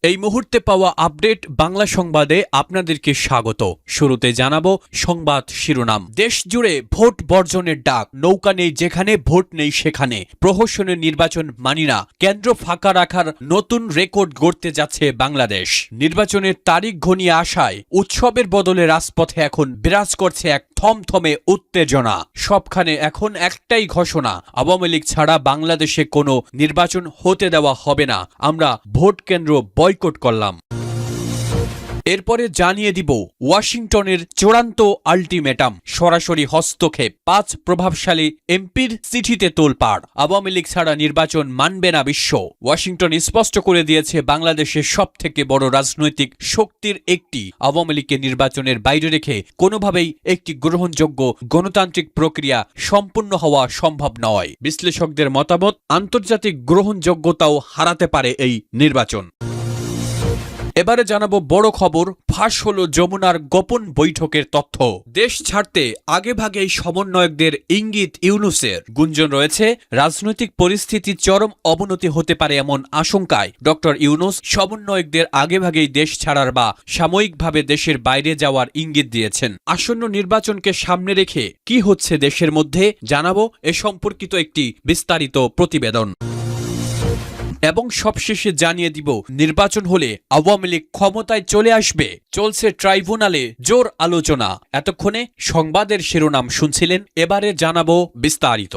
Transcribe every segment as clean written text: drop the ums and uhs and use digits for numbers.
এই মুহূর্তে পাওয়া আপডেট বাংলা সংবাদে আপনাদেরকে স্বাগত। শুরুতে জানাবো সংবাদ শিরোনাম। দেশ জুড়ে ভোট বর্জনের ডাক, নৌকা নেই যেখানে, ভোট নেই সেখানে। প্রহসনের নির্বাচন মানি না, কেন্দ্র ফাঁকা রাখার নতুন রেকর্ড গড়তে যাচ্ছে বাংলাদেশ। নির্বাচনের তারিখ ঘনিয়ে আসায় উৎসবের বদলে রাজপথে এখন বিরাজ করছে এক থমথমে উত্তেজনা। সবখানে এখন একটাই ঘোষণা, আওয়ামী লীগ ছাড়া বাংলাদেশে কোনো নির্বাচন হতে দেওয়া হবে না। আমরা ভোট কেন্দ্র বয়কট করলাম। এরপরে জানিয়ে দিব ওয়াশিংটনের চূড়ান্ত আল্টিমেটাম, সরাসরি হস্তক্ষেপ, 5 প্রভাবশালী এমপির চিঠিতে তোলপাড়। আওয়ামী লীগ ছাড়া নির্বাচন মানবে না বিশ্ব। ওয়াশিংটন স্পষ্ট করে দিয়েছে বাংলাদেশের সবথেকে বড় রাজনৈতিক শক্তির একটি আওয়ামী লীগকে নির্বাচনের বাইরে রেখে কোনোভাবেই একটি গ্রহণযোগ্য গণতান্ত্রিক প্রক্রিয়া সম্পূর্ণ হওয়া সম্ভব নয়। বিশ্লেষকদের মতামত, আন্তর্জাতিক গ্রহণযোগ্যতাও হারাতে পারে এই নির্বাচন। এবারে জানাবো বড় খবর, ফাঁস হলো যমুনার গোপন বৈঠকের তথ্য। দেশ ছাড়তে আগেভাগেই সমন্বয়কদের ইঙ্গিত ইউনূসের। গুঞ্জন রয়েছে রাজনৈতিক পরিস্থিতি চরম অবনতি হতে পারে এমন আশঙ্কায় ডক্টর ইউনূস সমন্বয়কদের আগেভাগেই দেশ ছাড়ার বা সাময়িকভাবে দেশের বাইরে যাওয়ার ইঙ্গিত দিয়েছেন। আসন্ন নির্বাচনকে সামনে রেখে কি হচ্ছে দেশের মধ্যে জানাবো এ সম্পর্কিত একটি বিস্তারিত প্রতিবেদন। এবং সবশেষে জানিয়ে দিব নির্বাচন হলে আওয়ামী লীগ ক্ষমতায় চলে আসবে, চলছে ট্রাইব্যুনালে জোর আলোচনা। এতক্ষণে সংবাদের শিরোনাম শুনছিলেন, এবারে জানাবো বিস্তারিত।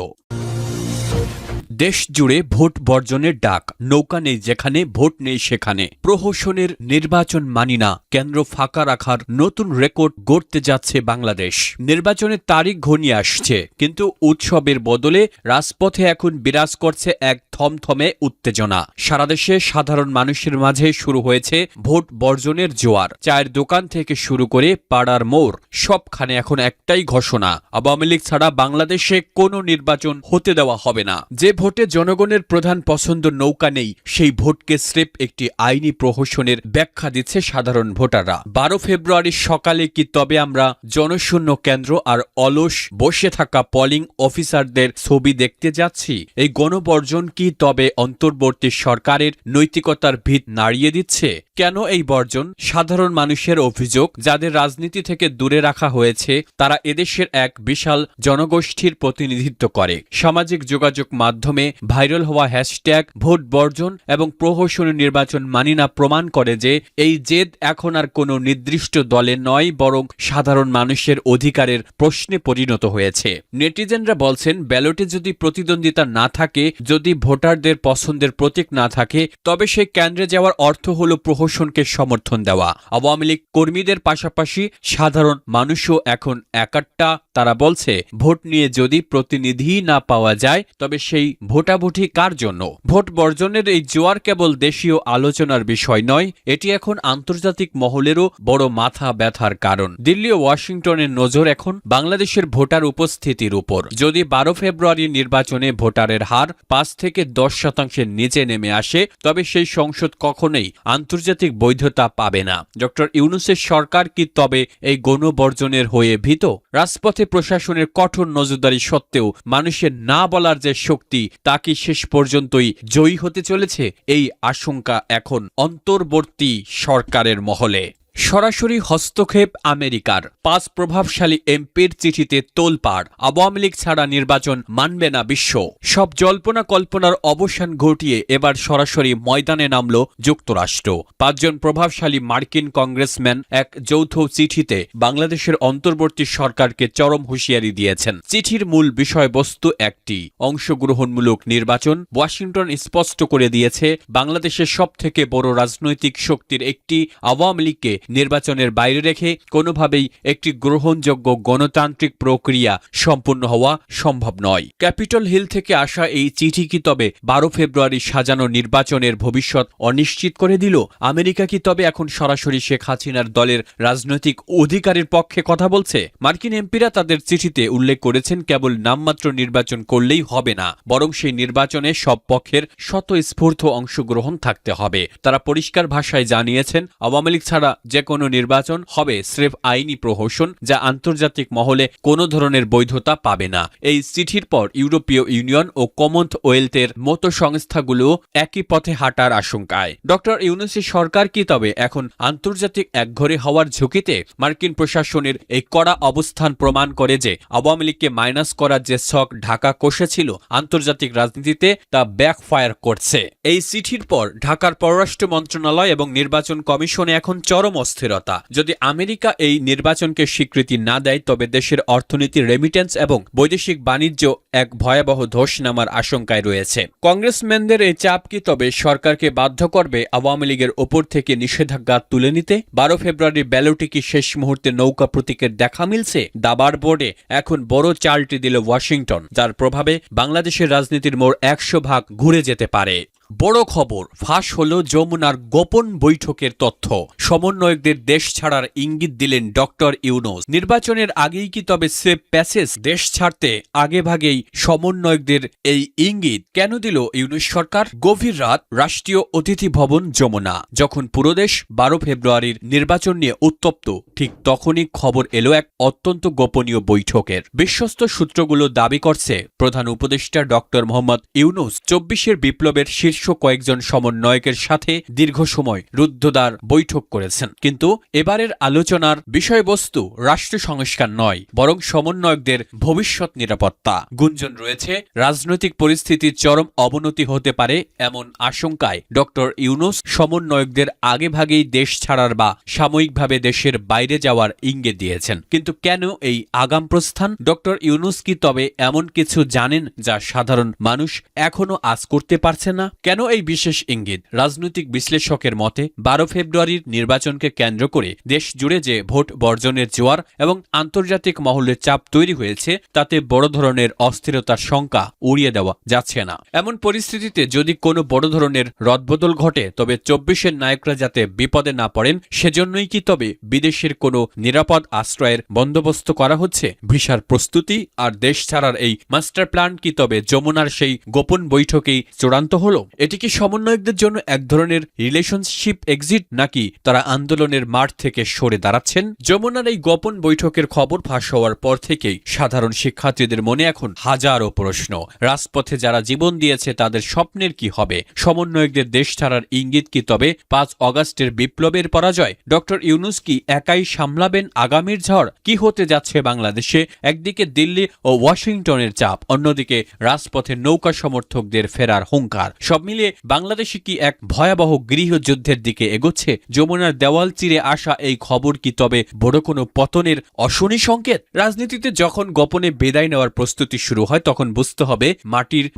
দেশ জুড়ে ভোট বর্জনের ডাক, নৌকা নেই যেখানে, ভোট নেই সেখানে। প্রহসনের নির্বাচন মানি না, কেন্দ্র ফাঁকা রাখার নতুন রেকর্ড গড়তে যাচ্ছে বাংলাদেশ। নির্বাচনের তারিখ ঘনিয়ে আসছে, কিন্তু উৎসবের বদলে রাজপথে এখন বিরাজ করছে এক থমথমে উত্তেজনা। সারা দেশে সাধারণ মানুষের মাঝে শুরু হয়েছে ভোট বর্জনের জোয়ার। চায়ের দোকান থেকে শুরু করে পাড়ার মোড়, সবখানে এখন একটাই ঘোষণা, আওয়ামী লীগ ছাড়া বাংলাদেশে কোনো নির্বাচন হতে দেওয়া হবে না। যে ভোটে জনগণের প্রধান পছন্দ নৌকা নেই, সেই ভোটকে স্রেফ একটি আইনি প্রহসনের ব্যাখ্যা দিচ্ছে সাধারণ ভোটাররা। 12 ফেব্রুয়ারি সকালে কি তবে আমরা জনশূন্য কেন্দ্র আর অলস বসে থাকা পোলিং অফিসারদের ছবি দেখতে যাচ্ছি? এই গণবর্জন কি তবে অন্তর্বর্তী সরকারের নৈতিকতার ভিত নাড়িয়ে দিচ্ছে? কেন এই বর্জন? সাধারণ মানুষের অভিযোগ, যাদের রাজনীতি থেকে দূরে রাখা হয়েছে তারা এদেশের এক বিশাল জনগোষ্ঠীর প্রতিনিধিত্ব করে। সামাজিক যোগাযোগ মাধ্যমে ভাইরাল হওয়া হ্যাশট্যাগ ভোট বর্জন এবং প্রহসনের নির্বাচন মানি না প্রমাণ করে যে এই জেদ এখন আর কোনো নির্দিষ্ট দলের নয়, বরং সাধারণ মানুষের অধিকারের প্রশ্নে পরিণত হয়েছে। নেটিজেনরা বলছেন, ব্যালটে যদি প্রতিদ্বন্দ্বিতা না থাকে, যদি ভোটারদের পছন্দের প্রতীক না থাকে, তবে সেই কেন্দ্রে যাওয়ার অর্থ হলো প্রহসনকে সমর্থন দেওয়া। আওয়ামী লীগ কর্মীদের পাশাপাশি সাধারণ মানুষও এখন একাট্টা। তারা বলছে, ভোট নিয়ে যদি প্রতিনিধি না পাওয়া যায় তবে সেই ভোটাভুটি কার জন্য? ভোট বর্জনের এই জোয়ার কেবল দেশীয় আলোচনার বিষয় নয়, এটি এখন আন্তর্জাতিক মহলেরও বড় মাথা ব্যথার কারণ। দিল্লি ও ওয়াশিংটনের নজর এখন বাংলাদেশের ভোটার উপস্থিতির উপর। যদি 12 ফেব্রুয়ারি নির্বাচনে ভোটারের হার 5 থেকে 10% নিচে নেমে আসে, তবে সেই সংসদ কখনোই আন্তর্জাতিক বৈধতা পাবে না। ডক্টর ইউনূসের সরকার কি তবে এই গণবর্জনের হয়ে ভীত? রাজপথে প্রশাসনের কঠোর নজরদারি সত্ত্বেও মানুষের না বলার যে শক্তি, তা কি শেষ পর্যন্তই জয়ী হতে চলেছে? এই আশঙ্কা এখন অন্তর্বর্তী সরকারের মহলে। সরাসরি হস্তক্ষেপ আমেরিকার, 5 প্রভাবশালী এমপির চিঠিতে তোলপাড়। আওয়ামী লীগ ছাড়া নির্বাচন মানবে না বিশ্ব। সব জল্পনা কল্পনার অবসান ঘটিয়ে এবার সরাসরি ময়দানে নামল যুক্তরাষ্ট্র। 5 জন প্রভাবশালী মার্কিন কংগ্রেসম্যান এক যৌথ চিঠিতে বাংলাদেশের অন্তর্বর্তী সরকারকে চরম হুঁশিয়ারি দিয়েছেন। চিঠির মূল বিষয়বস্তু একটি, অংশগ্রহণমূলক নির্বাচন। ওয়াশিংটন স্পষ্ট করে দিয়েছে, বাংলাদেশের সবথেকে বড় রাজনৈতিক শক্তির একটি আওয়ামী লীগকে নির্বাচনের বাইরে রেখে কোনোভাবেই একটি গ্রহণযোগ্য গণতান্ত্রিক প্রক্রিয়া সম্পূর্ণ হওয়া সম্ভব নয়। ক্যাপিটল হিল থেকে আসা এই চিঠি কি তবে 12 ফেব্রুয়ারি সাজানো নির্বাচনের ভবিষ্যৎ অনিশ্চিত করে দিল? আমেরিকা কি তবে এখন সরাসরি শেখ হাসিনার দলের রাজনৈতিক অধিকারের পক্ষে কথা বলছে? মার্কিন এমপিরা তাদের চিঠিতে উল্লেখ করেছেন, কেবল নামমাত্র নির্বাচন করলেই হবে না, বরং সেই নির্বাচনে সব পক্ষের স্বতঃস্ফূর্ত অংশগ্রহণ থাকতে হবে। তারা পরিষ্কার ভাষায় জানিয়েছেন, আওয়ামী লীগ ছাড়া যে কোনো নির্বাচন হবে স্রেফ আইনি প্রহসন, যা আন্তর্জাতিক মহলে কোনো ধরনের বৈধতা পাবে না। এই চিঠির পর ইউরোপীয় ইউনিয়ন ও কমনওয়েলথের মতো সংস্থাগুলো একই পথে হাঁটার আশঙ্কায়। ডক্টর ইউনূসের সরকার কি তবে এখন আন্তর্জাতিক একঘরে হওয়ার ঝুঁকিতে? মার্কিন প্রশাসনের এই কড়া অবস্থান প্রমাণ করে যে আওয়ামী লীগকে মাইনাস করার যে ছক ঢাকা কষেছিল আন্তর্জাতিক রাজনীতিতে তা ব্যাকফায়ার করছে। এই চিঠির পর ঢাকার পররাষ্ট্র মন্ত্রণালয় এবং নির্বাচন কমিশনে এখন চরম অস্থিরতা। যদি আমেরিকা এই নির্বাচনকে স্বীকৃতি না দেয় তবে দেশের অর্থনীতি, রেমিটেন্স এবং বৈদেশিক বাণিজ্য এক ভয়াবহ ধস নামার আশঙ্কায় রয়েছে। কংগ্রেসম্যানদের এই চাপ কি তবে সরকারকে বাধ্য করবে আওয়ামী লীগের ওপর থেকে নিষেধাজ্ঞা তুলে নিতে? 12 ফেব্রুয়ারি ব্যালটে কি শেষ মুহূর্তে নৌকা প্রতীকের দেখা মিলছে? দাবার বোর্ডে এখন বড় চালটি দিল ওয়াশিংটন, যার প্রভাবে বাংলাদেশের রাজনীতির মোড় 100 ভাগ ঘুরে যেতে পারে। বড় খবর, ফাঁস হল যমুনার গোপন বৈঠকের তথ্য। সমন্বয়কদের দেশ ছাড়ার ইঙ্গিত দিলেন ডক্টর ইউনূস। নির্বাচনের আগেই কি তবে সেফ প্যাসেজ? দেশ ছাড়তে আগেভাগেই সমন্বয়কদের এই ইঙ্গিত কেন দিল ইউনূস সরকার? গভীর রাত, রাষ্ট্রীয় অতিথি ভবন যমুনা। যখন পুরো দেশ 12 ফেব্রুয়ারির নির্বাচন নিয়ে উত্তপ্ত, ঠিক তখনই খবর এলো এক অত্যন্ত গোপনীয় বৈঠকের। বিশ্বস্ত সূত্রগুলো দাবি করছে প্রধান উপদেষ্টা ডক্টর মোহাম্মদ ইউনূস 24-এর বিপ্লবের শীর্ষ কয়েকজন সমন্বয়কের সাথে দীর্ঘ সময় রুদ্ধদ্বার বৈঠক করেছেন। কিন্তু এবারের আলোচনার বিষয়বস্তু রাষ্ট্র সংস্কার নয়, বরং সমন্বয়কদের ভবিষ্যৎ নিরাপত্তা। গুঞ্জন রয়েছে রাজনৈতিক পরিস্থিতির চরম অবনতি হতে পারে এমন আশঙ্কায় ডক্টর ইউনূস সমন্বয়কদের আগেভাগেই দেশ ছাড়ার বা সাময়িকভাবে দেশের বাইরে যাওয়ার ইঙ্গিত দিয়েছেন। কিন্তু কেন এই আগাম প্রস্থান? ডক্টর ইউনূস কি তবে এমন কিছু জানেন যা সাধারণ মানুষ এখনো আজ করতে পারছে না? কেন এই বিশেষ ইঙ্গিত? রাজনৈতিক বিশ্লেষকের মতে 12 ফেব্রুয়ারির নির্বাচনকে কেন্দ্র করে দেশ জুড়ে যে ভোট বর্জনের জোয়ার এবং আন্তর্জাতিক মহলে চাপ তৈরি হয়েছে, তাতে বড় ধরনের অস্থিরতার শঙ্কা উড়িয়ে দেওয়া যাচ্ছে না। এমন পরিস্থিতিতে যদি কোনো বড় ধরনের রদবদল ঘটে তবে 24-এর নায়করা যাতে বিপদে না পড়েন সেজন্যই কি তবে বিদেশের কোনো নিরাপদ আশ্রয়ের বন্দোবস্ত করা হচ্ছে? ভিসার প্রস্তুতি আর দেশ ছাড়ার এই মাস্টার প্ল্যান কি তবে যমুনার সেই গোপন বৈঠকেই চূড়ান্ত হলো? এটি কি সমন্বয়কদের জন্য এক ধরনের রিলেশনশিপ এক্সিট, নাকি তারা আন্দোলনের মাঠ থেকে সরে দাঁড়াচ্ছেন? যমুনার এই গোপন বৈঠকের খবর ফাঁস হওয়ার পর থেকেই সাধারণ শিক্ষার্থীদের মনে এখন হাজারো প্রশ্ন। রাজপথে যারা জীবন দিয়েছে তাদের স্বপ্নের কি হবে? সমন্বয়কদের দেশ ছাড়ার ইঙ্গিত কি তবে 5 অগাস্টের বিপ্লবের পরাজয়? ডক্টর ইউনূস কি একাই সামলাবেন আগামীর ঝড়? কি হতে যাচ্ছে বাংলাদেশে? একদিকে দিল্লি ও ওয়াশিংটনের চাপ, অন্যদিকে রাজপথে নৌকা সমর্থকদের ফেরার হুঙ্কার। সব মিলিয়ে বাংলাদেশে কি এক ভয়াবহ গৃহযুদ্ধের দিকে এগোচ্ছে? যমুনার দেওয়াল চিরে আসা এই খবর কি তবে বড় কোনো পতনের অশনি সংকেত? রাজনীতিতে যখন গোপনে বিদায় নেওয়ার প্রস্তুতি শুরু হয় তখন বুঝতে হবে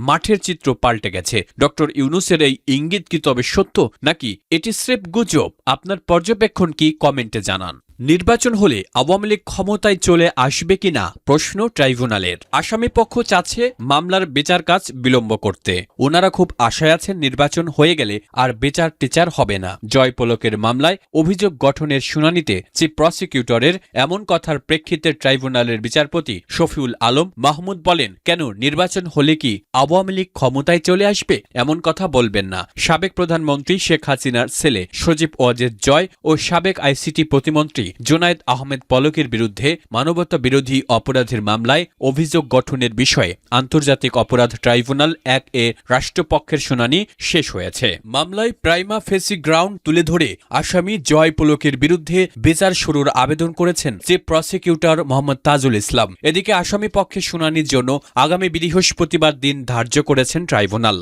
মাঠের চিত্র পাল্টে গেছে। ডক্টর ইউনূসের এই ইঙ্গিত কি তবে সত্য, নাকি এটি স্রেফ গুজব? আপনার পর্যবেক্ষণ কি কমেন্টে জানান। নির্বাচন হলে আওয়ামী লীগ ক্ষমতায় চলে আসবে কিনা প্রশ্ন ট্রাইব্যুনালের। আসামি পক্ষ চাচ্ছে মামলার বিচার কাজ বিলম্ব করতে। ওনারা খুব আশায় আছেন নির্বাচন হয়ে গেলে আর বিচার টিচার হবে না। জয় পলকের মামলায় অভিযোগ গঠনের শুনানিতে চিফ প্রসিকিউটরের এমন কথার প্রেক্ষিতে ট্রাইব্যুনালের বিচারপতি শফিউল আলম মাহমুদ বলেন, কেন নির্বাচন হলে কি আওয়ামী লীগ ক্ষমতায় চলে আসবে? এমন কথা বলবেন না। সাবেক প্রধানমন্ত্রী শেখ হাসিনার ছেলে সজীব ওয়াজেদ জয় ও সাবেক আইসিটি প্রতিমন্ত্রী জুনায়েদ আহমেদ পলকের বিরুদ্ধে মানবতা বিরোধী অপরাধের মামলায় অভিযোগ গঠনের বিষয়ে আন্তর্জাতিক অপরাধ ট্রাইব্যুনাল 1 রাষ্ট্রপক্ষের শুনানি শেষ হয়েছে। মামলায় প্রাইমা ফেসি গ্রাউন্ড তুলে ধরে আসামি জয় পলকের বিরুদ্ধে বিচার শুরুর আবেদন করেছেন চিফ প্রসিকিউটর মোহাম্মদ তাজুল ইসলাম। এদিকে আসামি পক্ষের শুনানির জন্য আগামী বৃহস্পতিবার দিন ধার্য করেছেন ট্রাইব্যুনাল।